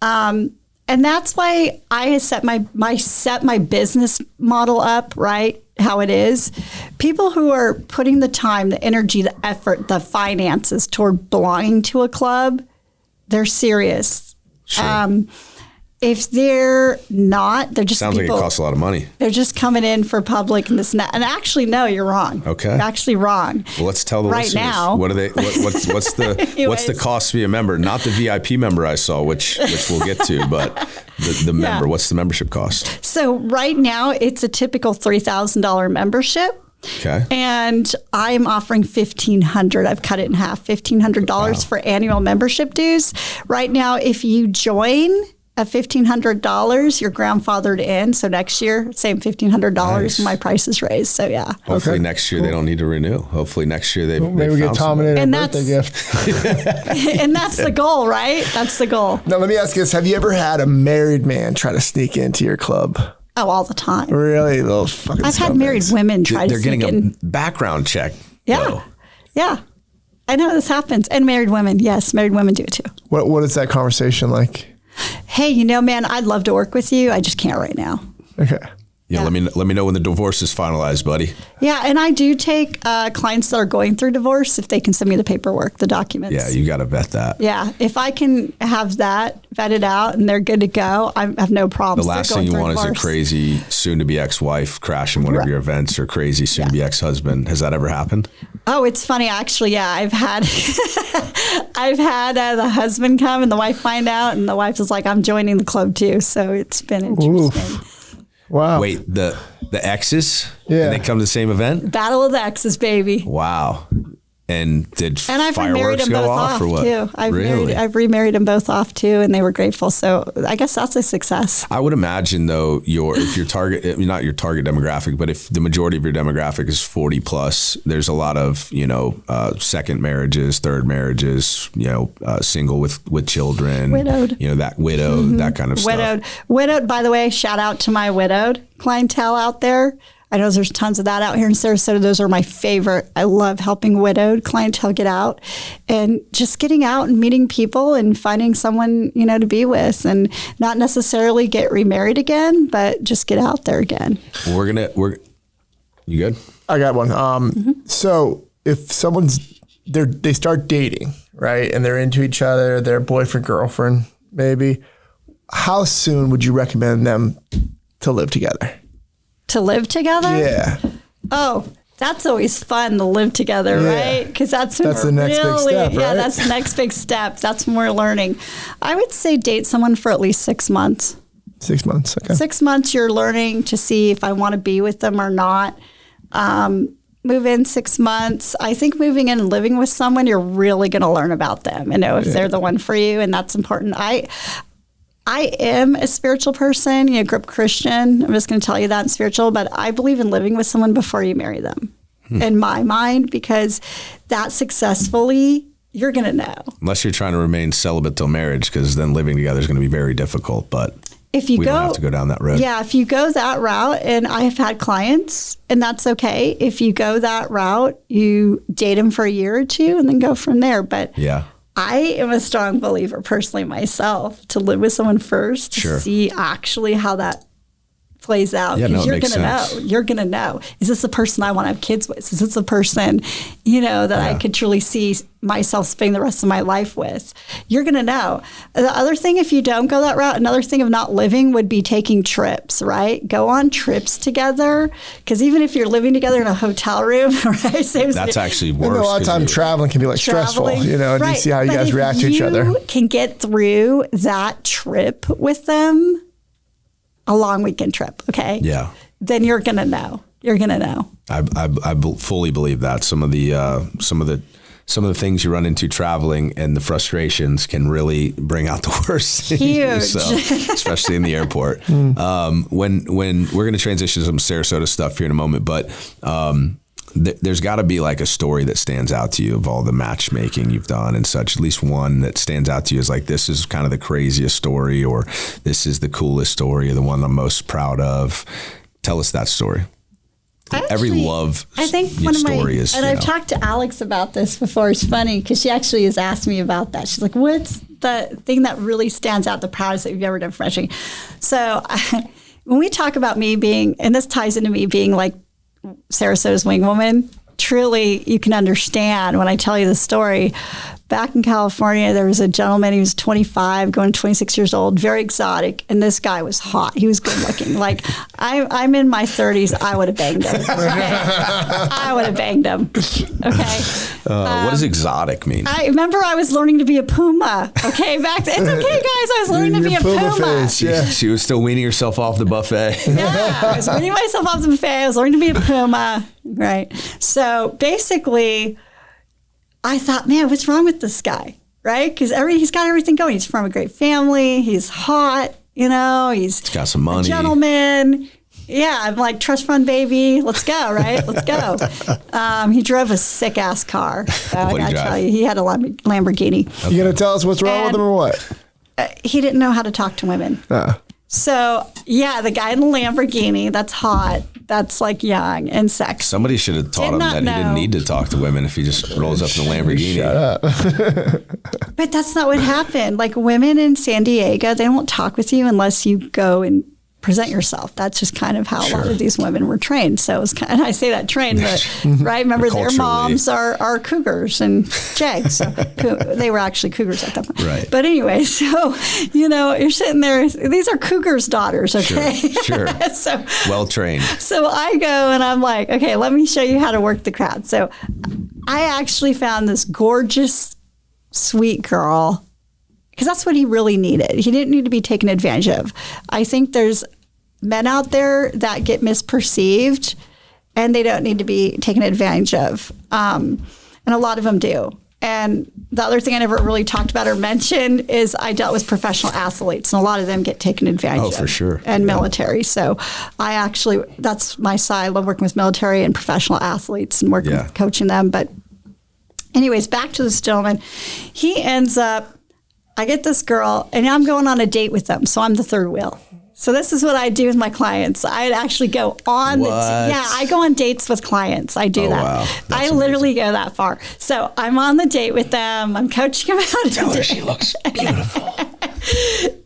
And that's why I set my business model up, right? How it is. People who are putting the time, the energy, the effort, the finances toward belonging to a club, they're serious. Sure. If they're not, they're just sounds like it costs a lot of money. They're just coming in for public and this and that. And actually, no, you're wrong. Okay, you're actually wrong. Well, let's tell the listeners now. What are they? What's the cost to be a member? Not the VIP member I saw, which we'll get to, but the member. Yeah. What's the membership cost? So right now, it's a typical $3,000 membership. Okay. And I'm offering $1,500. I've cut it in half. $1,500 for annual membership dues. Right now, if you join at $1,500, you're grandfathered in. So next year, same $1,500, nice. My price is raised. So yeah. Hopefully next year they don't need to renew. Hopefully next year maybe we get Tom and a birthday gift. And that's the goal, right? That's the goal. Now let me ask you this: have you ever had a married man try to sneak into your club? Oh, all the time. Really, those fucking. I've had married women try to sneak in. They're getting a background check. Yeah. Though. Yeah. I know this happens. And married women. Yes, married women do it too. What is that conversation like? Hey, man, I'd love to work with you. I just can't right now. Okay. Yeah, let me know when the divorce is finalized, buddy. Yeah, and I do take clients that are going through divorce if they can send me the paperwork, the documents. Yeah, you got to vet that. Yeah, if I can have that vetted out and they're good to go, I have no problems. The last thing you want is a crazy soon-to-be ex-wife crashing one of your events or crazy soon-to-be ex-husband. Has that ever happened? Oh, it's funny actually. Yeah, I've had the husband come and the wife find out, and the wife is like, "I'm joining the club too." So it's been interesting. Oof. Wow. Wait, the exes? Yeah. And they come to the same event? Battle of the exes, baby. Wow. And did I've fireworks go off or what? Too. I've remarried them both off too, and they were grateful. So I guess that's a success. I would imagine though, if your target, not your target demographic, but if the majority of your demographic is 40 plus, there's a lot of, second marriages, third marriages, single with children, widowed, that kind of stuff. Widowed, by the way, shout out to my widowed clientele out there. I know there's tons of that out here in Sarasota. Those are my favorite. I love helping widowed clientele get out and just getting out and meeting people and finding someone, to be with, and not necessarily get remarried again, but just get out there again. You good? I got one. So if they start dating, right, and they're into each other, they're boyfriend, girlfriend, maybe, how soon would you recommend them to live together? To live together? Yeah. Oh, that's always fun to live together, right? Because that's the next big step, right? Yeah, that's the next big step. That's more learning. I would say date someone for at least 6 months. 6 months, okay. 6 months, you're learning to see if I want to be with them or not. Move in 6 months. I think moving in and living with someone, you're really going to learn about them and know if they're the one for you, and that's important. I am a spiritual person, grew up Christian. I'm just going to tell you that I'm spiritual, but I believe in living with someone before you marry them, in my mind, because that successfully, you're going to know. Unless you're trying to remain celibate till marriage, because then living together is going to be very difficult, but we don't have to go down that road. Yeah, if you go that route, and I have had clients, and that's okay. If you go that route, you date them for a year or two and then go from there. But yeah. I am a strong believer personally myself to live with someone first to see actually how that plays out. Because you're going to know. You're going to know. Is this the person I want to have kids with? Is this the person, that I could truly see myself spending the rest of my life with? You're going to know. The other thing, if you don't go that route, another thing of not living would be taking trips, right? Go on trips together. Because even if you're living together in a hotel room, right? That's actually worse. A lot of time traveling can be stressful, and you see how you guys react to each other. If you can get through that trip with them, a long weekend trip, okay? Yeah. Then you're gonna know. You're gonna know. I fully believe that some of the things you run into traveling and the frustrations can really bring out the worst. Huge. Especially in the airport. When we're gonna transition to some Sarasota stuff here in a moment, but there's got to be a story that stands out to you of all the matchmaking you've done and such. At least one that stands out to you as this is kind of the craziest story, or this is the coolest story, or the one I'm most proud of. Tell us that story. Every love story is. And I've talked to Alex about this before. It's funny because she actually has asked me about that. She's like, "What's the thing that really stands out, the proudest that you've ever done for matchmaking?" So when we talk about me being, and this ties into me being Sarasota's wing woman, truly you can understand when I tell you the story. Back in California, there was a gentleman, he was 25, going 26 years old, very exotic, and this guy was hot. He was good looking. I'm in my 30s, I would have banged him. Okay? I would have banged him. Okay. What does exotic mean? I remember I was learning to be a puma. Okay, back then. It's okay, guys. I was learning to be a puma. Face, yeah. She was still weaning herself off the buffet. Yeah, I was weaning myself off the buffet. I was learning to be a puma. Right. So basically, I thought, man, what's wrong with this guy? Right? Because he's got everything going. He's from a great family. He's hot. He's got some money. A gentleman. Yeah, I'm like, trust fund, baby. Let's go, right? Let's go. He drove a sick-ass car. So I got to tell you, he had a Lamborghini. Okay. You going to tell us what's wrong with him or what? He didn't know how to talk to women. So, yeah, the guy in the Lamborghini, that's hot. that's like young and sexy. Somebody should have taught him that he didn't need to talk to women if he just rolls up in a Lamborghini. Shut up. But that's not what happened. Like women in San Diego, they won't talk with you unless you go and present yourself. That's just kind of how a lot of these women were trained. So it was kind of, I say that trained, but right? Remember their moms are cougars and jags. So they were actually cougars at that point. Right. But anyway, so, you're sitting there, these are cougars' daughters, okay? Sure. So well trained. So I go and I'm like, okay, let me show you how to work the crowd. So I actually found this gorgeous, sweet girl, because that's what he really needed. He didn't need to be taken advantage of. I think there's men out there that get misperceived and they don't need to be taken advantage of. And a lot of them do. And the other thing I never really talked about or mentioned is I dealt with professional athletes, and a lot of them get taken advantage of. Oh, for sure. And military. So that's my side. I love working with military and professional athletes and coaching them. But anyways, back to this gentleman. He ends up, I get this girl, and I'm going on a date with them, so I'm the third wheel. So this is what I do with my clients. I'd actually go on I go on dates with clients. I do that. Wow. I literally go that far. So I'm on the date with them. I'm coaching them how to Tell her she looks beautiful.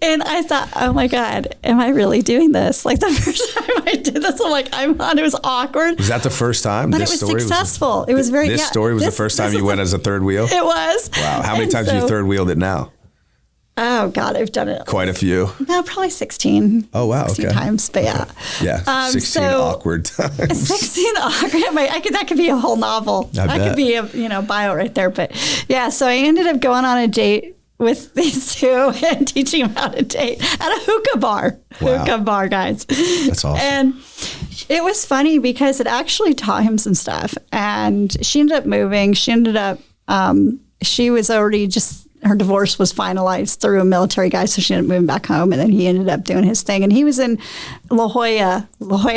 And I thought, oh my God, am I really doing this? Like the first time I did this, I'm like, it was awkward. Was that the first time? But it was successful. It was very, This story was the first time you went as a third wheel? It was. Wow. How many times have you third wheeled it now? Oh God, I've done it. Quite a few. No, probably 16. Oh wow, 16 okay. times, but yeah. Yeah, 16 awkward times. 16 awkward. That could be a whole novel. That could be a bio right there. But yeah, so I ended up going on a date with these two and teaching them how to date at a hookah bar. Wow. Hookah bar, guys. That's awesome. And it was funny because it actually taught him some stuff. And she ended up moving. She ended up, she was already her divorce was finalized through a military guy, so she ended up moving back home, and then he ended up doing his thing. And he was in La Jolla,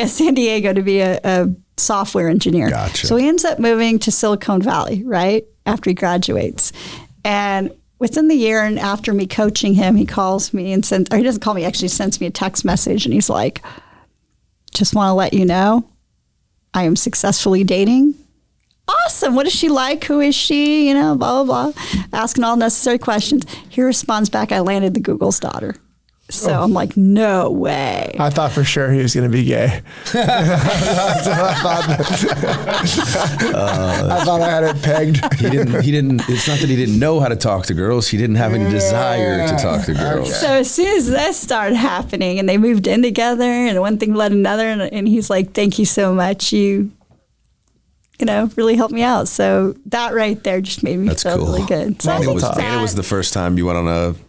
San Diego, to be a software engineer. Gotcha. So he ends up moving to Silicon Valley, right, after he graduates. And within the year and after me coaching him, he calls me and he doesn't call me, actually sends me a text message, and he's like, just want to let you know, I am successfully dating. Awesome. What is she like? Who is she? Blah, blah, blah. Asking all necessary questions. He responds back, I landed the Google's daughter. So I'm like, no way. I thought for sure he was going to be gay. I thought I had it pegged. He didn't, it's not that he didn't know how to talk to girls. He didn't have any desire to talk to girls. Okay. So as soon as that started happening and they moved in together and one thing led another, and he's like, thank you so much. You really helped me out. So that right there just made me feel really good. So and it was the first time you went on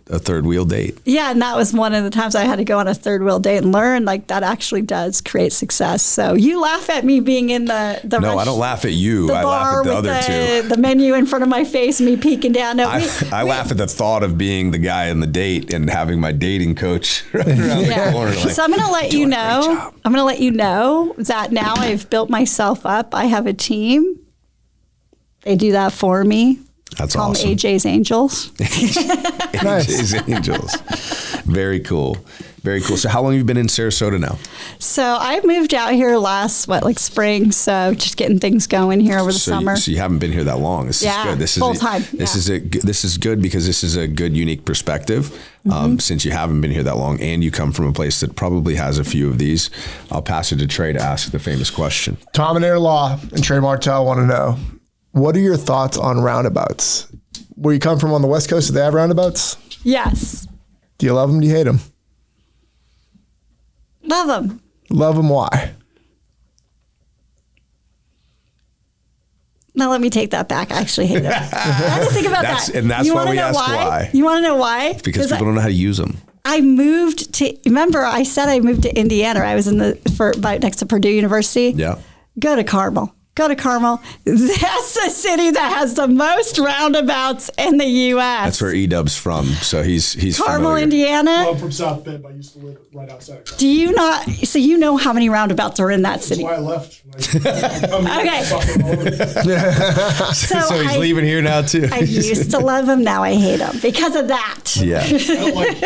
a third wheel date. Yeah, and that was one of the times I had to go on a third wheel date and learn. Like that actually does create success. So you laugh at me being in the No, I don't laugh at you. I laugh at the other two. The menu in front of my face, me peeking down. No, I laugh at the thought of being the guy in the date and having my dating coach right around the corner. Like, so I'm going to let you know. I'm going to let you know that now I've built myself up. I have a team. They do that for me. That's Call awesome. them AJ's Angels. AJ's Angels. Very cool. Very cool. So how long have you been in Sarasota now? So I moved out here last, spring. So just getting things going here over the summer. So you haven't been here that long. This is good. This full time. This is good because this is a good, unique perspective. Since you haven't been here that long and you come from a place that probably has a few of these, I'll pass it to Trey to ask the famous question. Tom and Air Law and Trey Martell want to know, what are your thoughts on roundabouts? Where you come from on the West Coast, do they have roundabouts? Yes. Do you love them? Do you hate them? Love them. Love them. Why? Now let me take that back. I actually hate them. I had to think about that. And that's why we asked why. You want to know why? It's because people don't know how to use them. I moved to, remember I said I moved to Indiana. I was next to Purdue University. Yeah. Go to Carmel. Go to Carmel. That's the city that has the most roundabouts in the U.S. That's where E-Dub's from. So he's Carmel, familiar. Indiana. Well, I'm from South Bend, but I used to live right outside of Carmel. Do you not? So you know how many roundabouts are in that city? That's why I left. Okay. So he's leaving here now too. I used to love them. Now I hate them because of that. Yeah. I don't like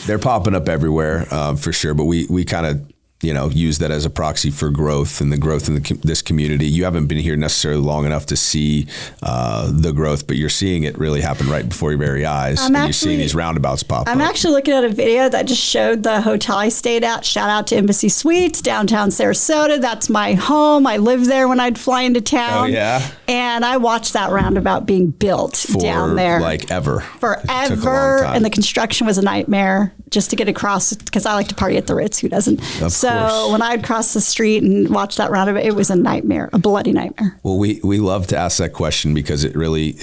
They're popping up everywhere for sure. But we kind of use that as a proxy for growth and the growth in this community. You haven't been here necessarily long enough to see the growth, but you're seeing it really happen right before your very eyes. You're seeing these roundabouts pop up. I'm actually looking at a video that just showed the hotel I stayed at. Shout out to Embassy Suites, downtown Sarasota. That's my home. I lived there when I'd fly into town. Oh, yeah? And I watched that roundabout being built down there. Forever. It took a long time. And the construction was a nightmare just to get across, because I like to party at the Ritz. Who doesn't? So when I'd cross the street and watch that roundabout, it was a nightmare, a bloody nightmare. Well, we love to ask that question because it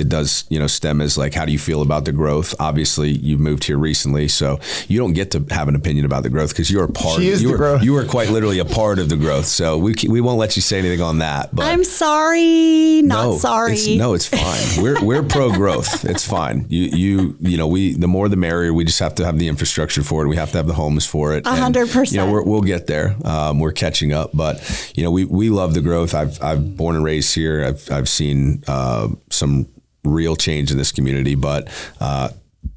does, stem as like, how do you feel about the growth? Obviously, you moved here recently, so you don't get to have an opinion about the growth because you're a part. You are quite literally a part of the growth. So we won't let you say anything on that. But I'm sorry, sorry. It's fine. We're pro growth. It's fine. The more the merrier. We just have to have the infrastructure for it. We have to have the homes for it. 100%. We'll get there. We're catching up, but we love the growth. I've born and raised here. I've seen some real change in this community, but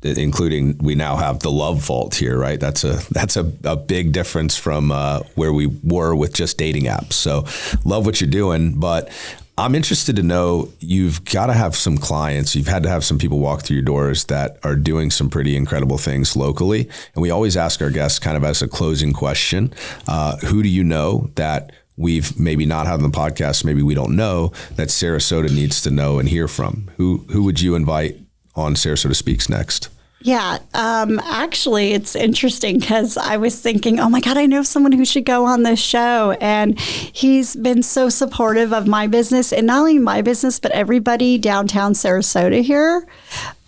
including we now have the Love Vault here, right? That's a big difference from where we were with just dating apps. So love what you're doing, but I'm interested to know, you've got to have some clients. You've had to have some people walk through your doors that are doing some pretty incredible things locally. And we always ask our guests kind of as a closing question, who do you know that we've maybe not had on the podcast, maybe we don't know, that Sarasota needs to know and hear from? Who would you invite on Sarasota SpeaX next? Yeah, actually, it's interesting because I was thinking, oh my God, I know someone who should go on this show. And he's been so supportive of my business, and not only my business, but everybody downtown Sarasota here.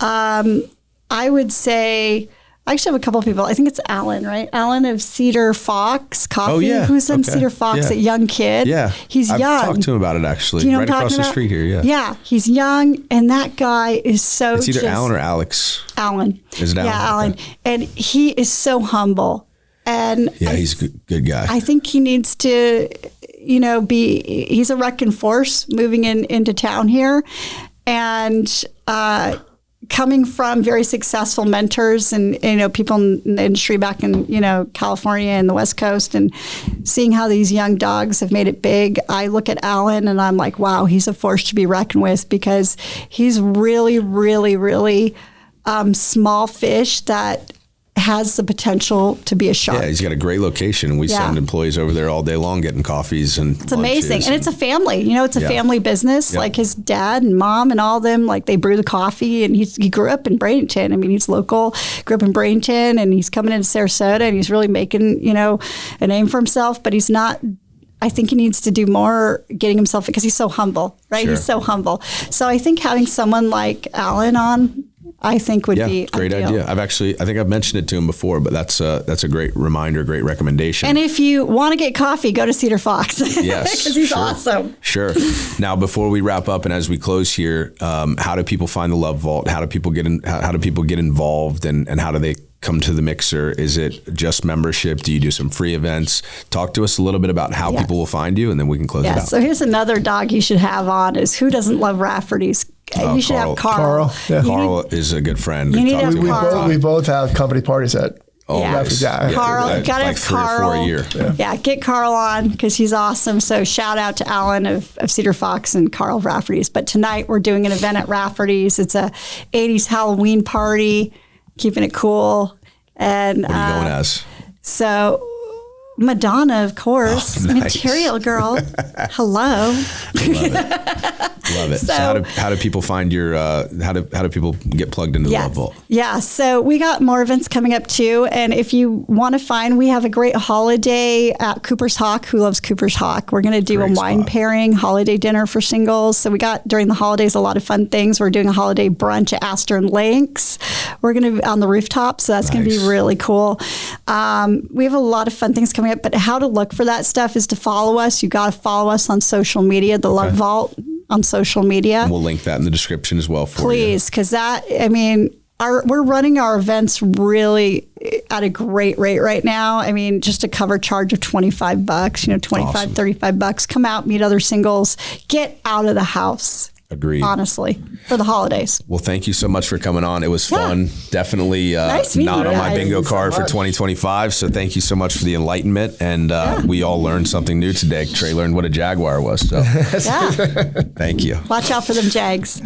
I would say, I actually have a couple of people. I think it's Alan, right? Alan of Cedar Fox Coffee. Oh, yeah. Who's in Cedar Fox, a young kid. Yeah. He's young. I've talked to him about it, actually. Do you know right across the street here, yeah. Yeah, he's young, and that guy is so It's either Alan or Alex. Alan. Is it Alan? Yeah, Alan. Okay. And he is so humble. And he's a good guy. I think he needs to, he's a wrecking force moving into town here. And coming from very successful mentors and, people in the industry back in, California and the West Coast, and seeing how these young dogs have made it big, I look at Alan and I'm like, wow, he's a force to be reckoned with, because he's really, really, really small fish that has the potential to be a shark. Yeah, he's got a great location, and we send employees over there all day long getting coffees and it's amazing. And it's a family, it's a family business. Yep. Like his dad and mom and all of them, like they brew the coffee, and he grew up in Bradenton. I mean, he's local, grew up in Bradenton, and he's coming into Sarasota, and he's really making, a name for himself, but he's not. I think he needs to do more getting himself, because he's so humble, right? Sure. He's so humble. So I think having someone like Alan on, I think would be great ideal. idea. I think I've mentioned it to him before, but that's a great reminder, great recommendation. And if you want to get coffee, go to Cedar Fox. Yes, because he's awesome. Sure. Now, before we wrap up and as we close here, how do people find the Love Vault? How do people get involved, and how do they come to the mixer? Is it just membership? Do you do some free events? Talk to us a little bit about how people will find you, and then we can close it out. So here's another dog you should have on, is who doesn't love Rafferty's? You should have Carl. Yeah. Carl is a good friend. You need to have Carl. We both have company parties at. Oh, nice. Carl, gotta have 3 or 4 a year. Yeah, get Carl on, because he's awesome. So shout out to Alan of Cedar Fox and Carl of Rafferty's. But tonight we're doing an event at Rafferty's. It's a 80s Halloween party, keeping it cool. And what are you going as? So Madonna, of course. Oh, nice. Material Girl. Hello. Love it. So how do people find your? How do people get plugged into the Love Vault? Yeah. So we got more events coming up too, and if you want to find, we have a great holiday at Cooper's Hawk. Who loves Cooper's Hawk? We're going to do a wine pairing holiday dinner for singles. So we got during the holidays a lot of fun things. We're doing a holiday brunch at Astor and Lakes. We're going to be on the rooftop, so that's going to be really cool. We have a lot of fun things coming up, but how to look for that stuff is to follow us. You got to follow us on social media, the Love Vault on social media. And we'll link that in the description as well for you. Please, because we're running our events really at a great rate right now. I mean, just a cover charge of $25, $25, awesome. $35. Come out, meet other singles, get out of the house. Agreed. Honestly, for the holidays. Well, thank you so much for coming on. It was fun. Definitely not on my bingo card for 2025. So thank you so much for the enlightenment. And we all learned something new today. Trey learned what a Jaguar was. So thank you. Watch out for them Jags.